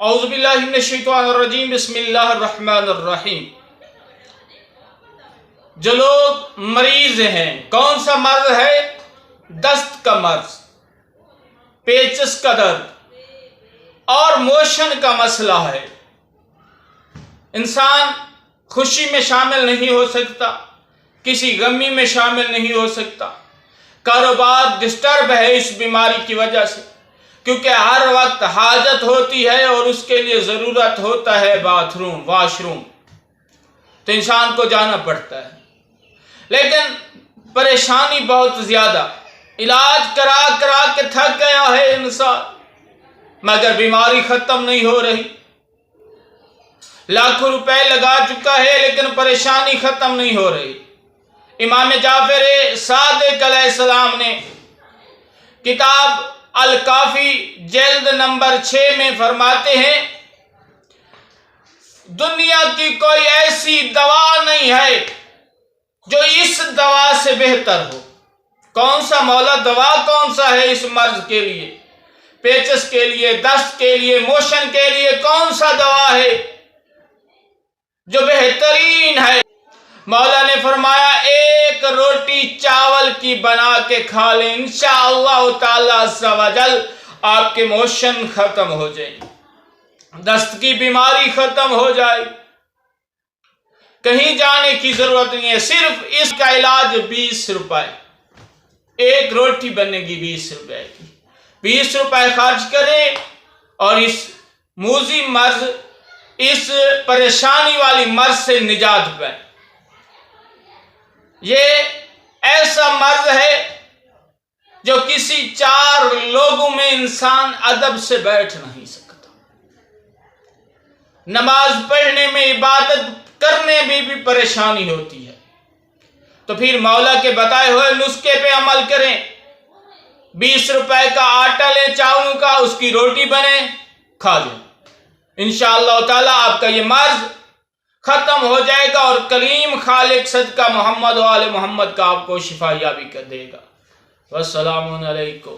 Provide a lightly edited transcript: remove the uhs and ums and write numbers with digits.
اعوذ باللہ من الشیطان الرجیم بسم اللہ الرحمن الرحیم۔ جو لوگ مریض ہیں، کون سا مرض ہے؟ دست کا مرض، پیچس کا درد اور موشن کا مسئلہ ہے۔ انسان خوشی میں شامل نہیں ہو سکتا، کسی غمی میں شامل نہیں ہو سکتا، کاروبار ڈسٹرب ہے اس بیماری کی وجہ سے، کیونکہ ہر وقت حاجت ہوتی ہے اور اس کے لیے ضرورت ہوتا ہے واش روم، تو انسان کو جانا پڑتا ہے، لیکن پریشانی بہت زیادہ، علاج کرا کرا کے تھک گیا ہے انسان، مگر بیماری ختم نہیں ہو رہی، لاکھوں روپے لگا چکا ہے لیکن پریشانی ختم نہیں ہو رہی۔ امام جعفر صادق علیہ السلام نے کتاب الکافی جلد نمبر 6 میں فرماتے ہیں، دنیا کی کوئی ایسی دوا نہیں ہے جو اس دوا سے بہتر ہو۔ کون سا مولا دوا کون سا ہے اس مرض کے لیے، پیچس کے لیے، دست کے لیے، موشن کے لیے کون سا دوا ہے جو بہترین ہے؟ مولا نے فرمایا ایک روٹی چاول کی بنا کے کھا لیں، انشاءاللہ تعالی عز و جل آپ کے موشن ختم ہو جائیں، دست کی بیماری ختم ہو جائے، کہیں جانے کی ضرورت نہیں ہے، صرف اس کا علاج 20 روپے، ایک روٹی بنے گی 20 روپے کی، 20 روپے خرچ کریں اور اس موذی مرض، اس پریشانی والی مرض سے نجات پائیں۔ یہ ایسا مرض ہے جو کسی 4 لوگوں میں انسان ادب سے بیٹھ نہیں سکتا، نماز پڑھنے میں، عبادت کرنے میں بھی پریشانی ہوتی ہے، تو پھر مولا کے بتائے ہوئے نسخے پہ عمل کریں، 20 روپے کا آٹا لیں چاولوں کا، اس کی روٹی بنے کھا لیں، انشاءاللہ تعالی آپ کا یہ مرض ختم ہو جائے گا اور کریم خالق صدقہ محمد و آل محمد کا آپ کو شفا یابی کر دے گا۔ والسلام علیکم۔